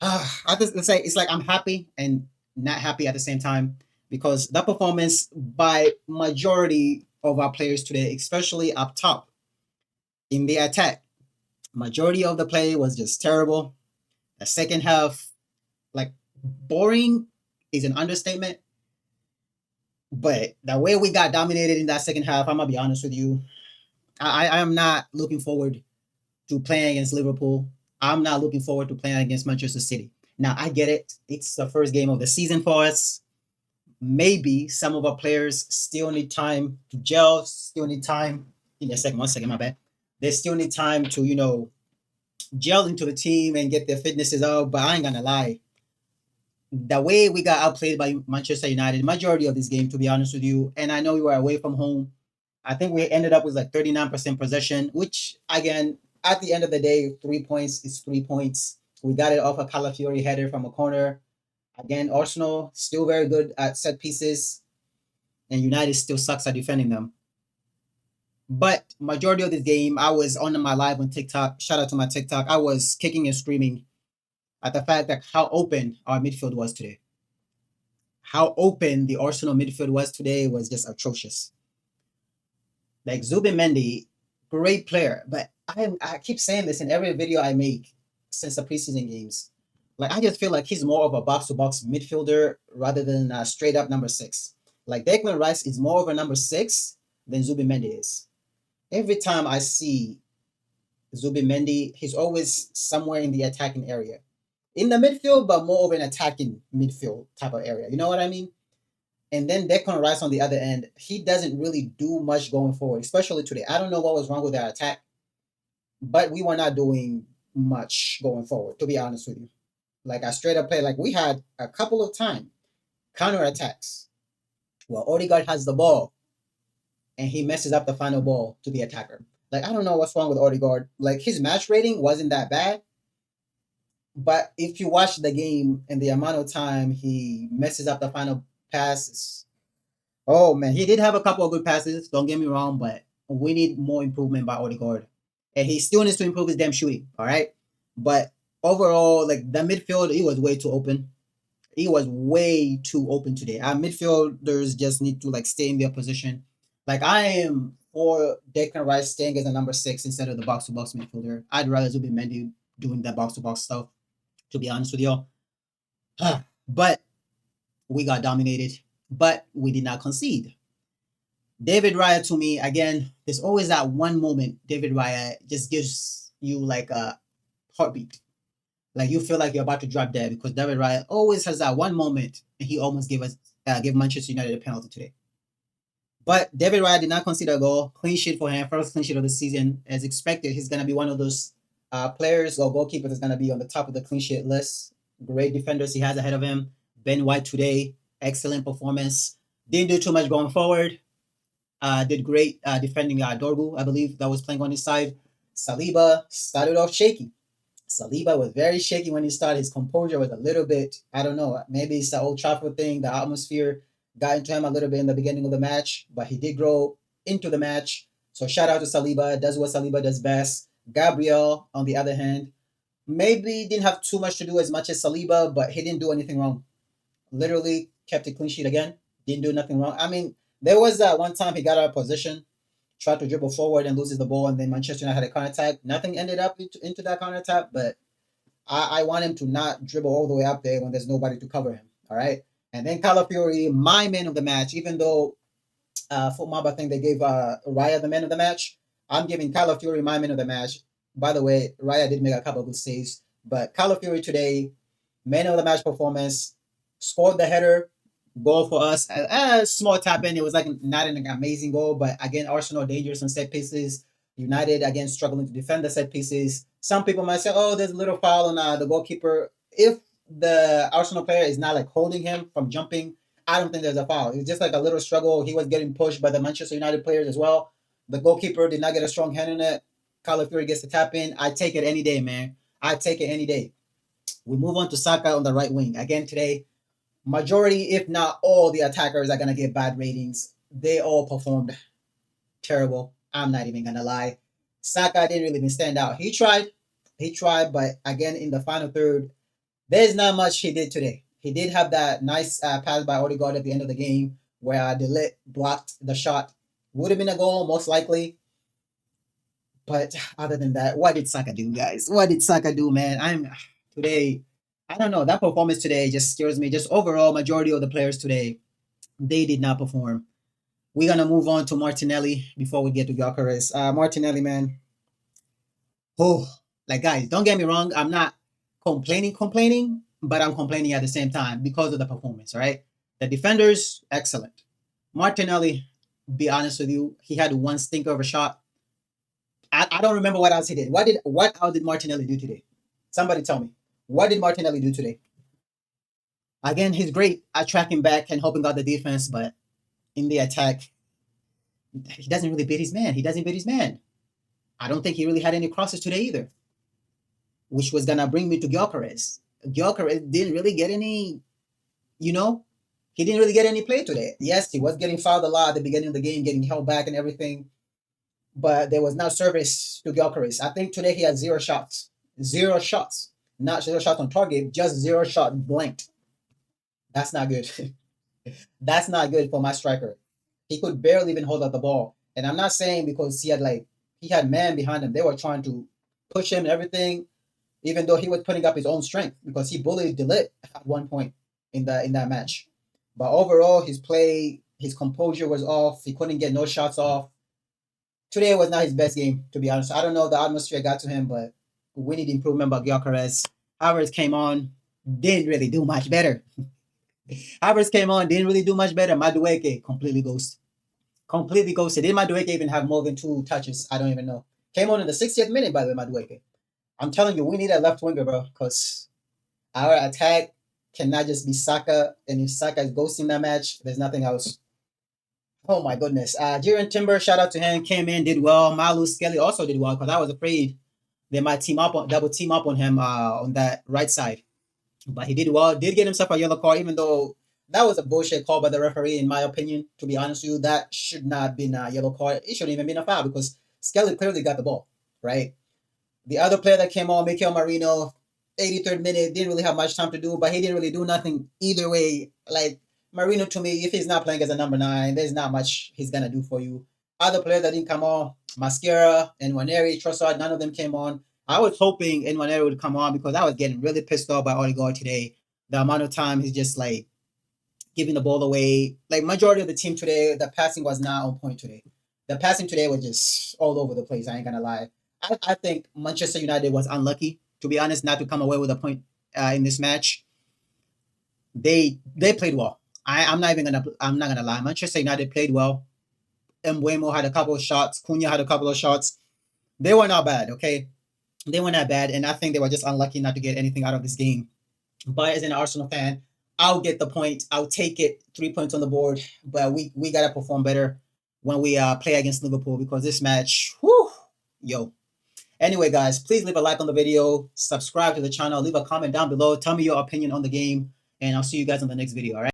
It's like I'm happy and not happy at the same time because that performance by majority of our players today, especially up top in the attack, majority of the play was just terrible. The second half, like boring, is an understatement. But the way we got dominated in that second half, I'm gonna be honest with you, I am not looking forward to playing against Liverpool. I'm not looking forward to playing against Manchester City. Now I get it; it's the first game of the season for us. Maybe some of our players still need time to gel, still need time. In a second, 1 second, my bad. They still need time to, gel into the team and get their fitnesses up. But I ain't gonna lie, the way we got outplayed by Manchester United, majority of this game, to be honest with you, and I know we were away from home. I think we ended up with like 39% possession, which again, at the end of the day, 3 points is 3 points. We got it off a Calafiori header from a corner. Again, Arsenal still very good at set pieces, and United still sucks at defending them. But majority of this game, I was on my live on TikTok. Shout out to my TikTok. I was kicking and screaming at the fact that how open our midfield was today. How open the Arsenal midfield was today was just atrocious. Like Zubimendi, great player, but I keep saying this in every video I make since the preseason games. Like I just feel like he's more of a box to box midfielder rather than a straight up number six. Like Declan Rice is more of a number six than Zubimendi is. Every time I see Zubimendi, he's always somewhere in the attacking area. In the midfield, but more of an attacking midfield type of area. You know what I mean? And then Declan Rice on the other end, he doesn't really do much going forward, especially today. I don't know what was wrong with our attack, but we were not doing much going forward, to be honest with you. Like I straight up play, like we had a couple of time counter attacks. Well, Odegaard has the ball and he messes up the final ball to the attacker. Like I don't know what's wrong with Odegaard. Like his match rating wasn't that bad, but if you watch the game and the amount of time he messes up the final passes, oh man, he did have a couple of good passes. Don't get me wrong, but we need more improvement by Odegaard, and he still needs to improve his damn shooting. All right, but overall, like the midfield, he was way too open. He was way too open today. Our midfielders just need to like stay in their position. Like I am for Declan Rice staying as a number six instead of the box to box midfielder. I'd rather Zubimendi doing that box to box stuff. To be honest with y'all, but we got dominated. But we did not concede. David Raya to me, again, there's always that one moment David Raya just gives you like a heartbeat. Like you feel like you're about to drop dead because David Raya always has that one moment and he almost gave Manchester United a penalty today. But David Raya did not concede a goal. Clean sheet for him, first clean sheet of the season. As expected, he's gonna be one of those players or goalkeepers that's gonna be on the top of the clean sheet list. Great defenders he has ahead of him. Ben White today, excellent performance. Didn't do too much going forward. Did great defending Dorgu, I believe, that was playing on his side. Saliba started off shaky. Saliba was very shaky when he started. His composure was a little bit, I don't know, maybe it's the Old Trafford thing. The atmosphere got into him a little bit in the beginning of the match, but he did grow into the match. So shout out to Saliba. Does what Saliba does best. Gabriel, on the other hand, maybe didn't have too much to do as much as Saliba, but he didn't do anything wrong. Literally kept a clean sheet again. Didn't do nothing wrong. I mean, there was that one time he got out of position, tried to dribble forward and loses the ball, and then Manchester United had a counter attack. Nothing ended up into that counter attack, but I want him to not dribble all the way up there when there's nobody to cover him. All right. And then Calafiori, my man of the match, even though for Mob, I think they gave Raya the man of the match. I'm giving Calafiori my man of the match. By the way, Raya did make a couple of good saves, but Calafiori today, man of the match performance, scored the header goal for us. A small tap in. It was like not an amazing goal, but again, Arsenal dangerous on set pieces. United again struggling to defend the set pieces. Some people might say, "Oh, there's a little foul on the goalkeeper." If the Arsenal player is not like holding him from jumping, I don't think there's a foul. It's just like a little struggle. He was getting pushed by the Manchester United players as well. The goalkeeper did not get a strong hand in it. Calafiori gets the tap in. I take it any day, man. I take it any day. We move on to Saka on the right wing. Again today, majority, if not all, the attackers are gonna get bad ratings. They all performed terrible. I'm not even gonna lie. Saka didn't really even stand out. He tried, but again in the final third, There's not much he did today. He did have that nice pass by Odegaard at the end of the game where Delit blocked the shot. Would have been a goal, most likely. But other than that, what did Saka do, guys? What did Saka do, man? I'm today. I don't know. That performance today just scares me. Just overall, majority of the players today, they did not perform. We're gonna move on to Martinelli before we get to Gyökeres. Martinelli, man. Oh, like guys, don't get me wrong. I'm not complaining, but I'm complaining at the same time because of the performance. Right, the defenders excellent. Martinelli, be honest with you, he had one stinker of a shot. I don't remember what else he did. What else did Martinelli do today? Somebody tell me. What did Martinelli do today? Again, he's great at tracking back and helping out the defense, but in the attack, he doesn't really beat his man. He doesn't beat his man. I don't think he really had any crosses today either, which was gonna bring me to Gyökeres. Gyökeres didn't really get any, you know, he didn't really get any play today. Yes, he was getting fouled a lot at the beginning of the game, getting held back and everything, but there was no service to Gyökeres. I think today he had zero shots. Zero shots. Not zero shots on target, just zero shot blanked. That's not good. That's not good for my striker. He could barely even hold up the ball. And I'm not saying because he had man behind him. They were trying to push him and everything, even though he was putting up his own strength because he bullied Delit at one point in that match. But overall, his play, his composure was off. He couldn't get no shots off. Today was not his best game, to be honest. I don't know if the atmosphere got to him, but we need improvement by Gyökeres. Havertz came on, didn't really do much better. Havertz came on, didn't really do much better. Madueke completely ghosted. Completely ghosted. Did Madueke even have more than two touches? I don't even know. Came on in the 60th minute, by the way, Madueke. I'm telling you, we need a left winger, bro, because our attack cannot just be Saka. And if Saka is ghosting that match, there's nothing else. Oh my goodness. Jiren Timber, shout out to him, came in, did well. Malu Skelly also did well because I was afraid they might double team up on him on that right side. But he did well, did get himself a yellow card, even though that was a bullshit call by the referee, in my opinion. To be honest with you, that should not have been a yellow card. It shouldn't even been a foul because Skelly clearly got the ball, right? The other player that came on, Mikel Marino, 83rd minute, didn't really have much time to do, but he didn't really do nothing either way. Like Marino, to me, if he's not playing as a number 9, there's not much he's gonna do for you. Other players that didn't come on, Mascara and Nwaneri, Trossard, none of them came on. I was hoping Nwaneri would come on because I was getting really pissed off by Odegaard today. The amount of time he's just like giving the ball away. Like majority of the team today, the passing was not on point today. The passing today was just all over the place. I ain't gonna lie. I think Manchester United was unlucky, to be honest, not to come away with a point in this match. They played well. I'm not gonna lie. Manchester United played well. Mbuemo had a couple of shots. Cunha had a couple of shots. They were not bad. Okay, they were not bad, and I think they were just unlucky not to get anything out of this game. But as an Arsenal fan, I'll get the point. I'll take it. 3 points on the board. But we gotta perform better when we play against Liverpool because this match, whew, yo. Anyway, guys, please leave a like on the video, subscribe to the channel, leave a comment down below, tell me your opinion on the game, and I'll see you guys on the next video. All right.